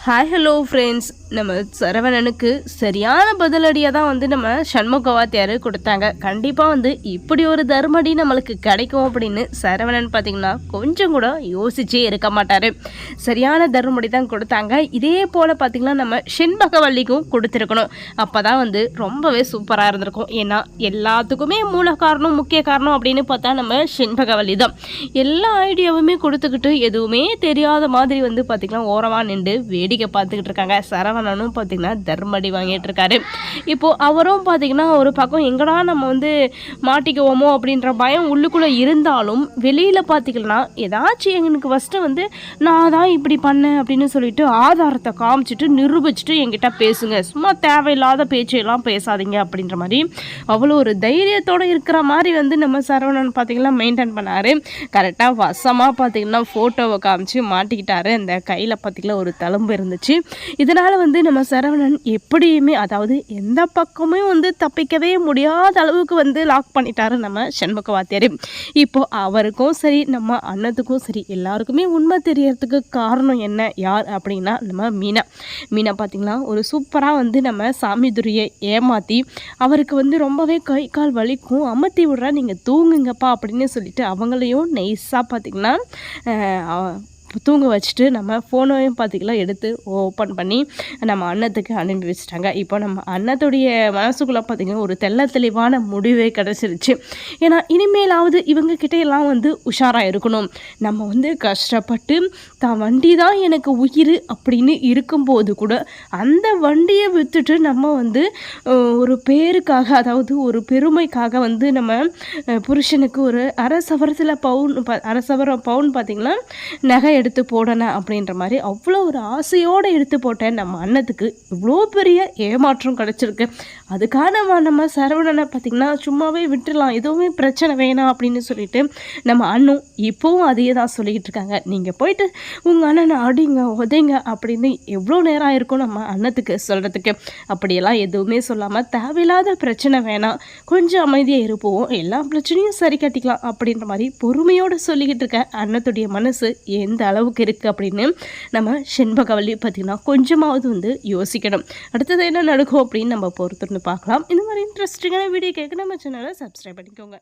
Hi hello friends, நம்ம சரவணனுக்கு சரியான பதிலடியாக தான் நம்ம சண்முகவாத்தியார் கொடுத்தாங்க. கண்டிப்பாக இப்படி ஒரு தர்மடி நம்மளுக்கு கிடைக்கும் அப்படின்னு சரவணன் பார்த்திங்கன்னா கொஞ்சம் கூட யோசிச்சே இருக்க மாட்டார். சரியான தர்மடி தான் கொடுத்தாங்க. இதே போல் பார்த்திங்கன்னா நம்ம செண்பகவல்லிக்கும் கொடுத்துருக்கணும். அப்போ தான் ரொம்பவே சூப்பராக இருந்திருக்கும். ஏன்னா எல்லாத்துக்குமே மூல காரணம் முக்கிய காரணம் அப்படின்னு பார்த்தா நம்ம செண்பகவல்லி தான். எல்லா ஐடியாவுமே கொடுத்துக்கிட்டு எதுவுமே தெரியாத மாதிரி பார்த்திங்கன்னா ஓரமாக நின்று வேடிக்கை பார்த்துக்கிட்டு இருக்காங்க. சரவணனும் பார்த்திங்கன்னா தர்மடி வாங்கிட்டு இருக்காரு. இப்போது அவரும் பார்த்திங்கன்னா ஒரு பக்கம் எங்கடா நம்ம மாட்டிக்குவோமோ அப்படின்ற பயம் உள்ளுக்குள்ளே இருந்தாலும் வெளியில் பார்த்திங்கன்னா ஏதாச்சும் எனக்கு ஃபஸ்ட்டு நான் தான் இப்படி பண்ணேன் அப்படின்னு சொல்லிட்டு ஆதாரத்தை காமிச்சிட்டு நிரூபிச்சுட்டு என்கிட்ட பேசுங்க, சும்மா தேவையில்லாத பேச்சையெல்லாம் பேசாதீங்க அப்படின்ற மாதிரி அவ்வளோ ஒரு தைரியத்தோடு இருக்கிற மாதிரி நம்ம சரவணன் பார்த்திங்கன்னா மெயின்டைன் பண்ணார். கரெக்டாக வசமாக பார்த்திங்கன்னா ஃபோட்டோவை காமிச்சு மாட்டிக்கிட்டாரு. அந்த கையில் பார்த்திங்கன்னா ஒரு தழும்பு இருந்துச்சு. இதனால் நம்ம சரவணன் எப்படியுமே அதாவது எந்த பக்கமே தப்பிக்கவே முடியாத அளவுக்கு லாக் பண்ணிட்டாரு நம்ம சண்முகவாத்தியார். இப்போது அவருக்கும் சரி நம்ம அண்ணத்துக்கும் சரி எல்லாருக்குமே உண்மை தெரியறதுக்கு காரணம் என்ன யார் அப்படின்னா நம்ம மீனா பார்த்திங்களா ஒரு சூப்பராக நம்ம சாமிதுரையை ஏமாற்றி அவருக்கு ரொம்பவே கை கால் வலிக்கும், அமர்த்தி விட்றா நீங்கள் தூங்குங்கப்பா அப்படின்னு சொல்லிட்டு அவங்களையும் நைஸாக பார்த்திங்கன்னா தூங்க வச்சுட்டு நம்ம ஃபோனையும் பார்த்திக்கலாம் எடுத்து ஓப்பன் பண்ணி நம்ம அண்ணத்துக்கு அனுப்பி வச்சுட்டாங்க. இப்போ நம்ம அண்ணத்துடைய மனசுக்குள்ளே பார்த்திங்கன்னா ஒரு தெளிவான முடிவே கிடச்சிருச்சு. ஏன்னா இனிமேலாவது இவங்கக்கிட்ட எல்லாம் உஷாராக இருக்கணும். நம்ம கஷ்டப்பட்டு தான் வண்டி தான் எனக்கு உயிர் அப்படின்னு இருக்கும்போது கூட அந்த வண்டியை விற்றுட்டு நம்ம ஒரு பேருக்காக அதாவது ஒரு பெருமைக்காக நம்ம புருஷனுக்கு ஒரு அரை சவரத்தில் பவுன் பார்த்திங்கன்னா நகை எடுத்து போடணும் அப்படின்ற மாதிரி அவ்வளோ ஒரு ஆசையோடு எடுத்து போட்டேன். நம்ம அண்ணத்துக்கு இவ்வளோ பெரிய ஏமாற்றம் கிடச்சிருக்கு. அதுக்காக நம்ம சரவணனை பார்த்திங்கன்னா சும்மாவே விட்டுடலாம், எதுவுமே பிரச்சனை வேணாம் அப்படின்னு சொல்லிட்டு நம்ம அண்ணன் இப்போவும் அதையே தான் சொல்லிக்கிட்டு இருக்காங்க. நீங்கள் போயிட்டு உங்கள் அண்ணனை அடிங்க உதைங்க அப்படின்னு எவ்வளோ நேரம் ஆயிருக்கும் நம்ம அண்ணத்துக்கு சொல்கிறதுக்கு. அப்படியெல்லாம் எதுவுமே சொல்லாமல் தேவையில்லாத பிரச்சனை வேணாம், கொஞ்சம் அமைதியாக இருப்போம், எல்லா பிரச்சனையும் சரி கட்டிக்கலாம் அப்படின்ற மாதிரி பொறுமையோடு சொல்லிக்கிட்டு இருக்க அண்ணத்துடைய மனசு எந்த அளவுக்கு இருக்குது அப்படின்னு நம்ம செண்பகவல்லி பார்த்திங்கன்னா கொஞ்சமாவது யோசிக்கணும். அடுத்தது என்ன நடக்கும் அப்படின்னு நம்ம பொறுத்திருந்து பார்க்கலாம். இந்த மாதிரி இன்ட்ரெஸ்டிங்கான வீடியோ கேட்க நம்ம சேனலை சப்ஸ்கிரைப் பண்ணிக்கோங்க.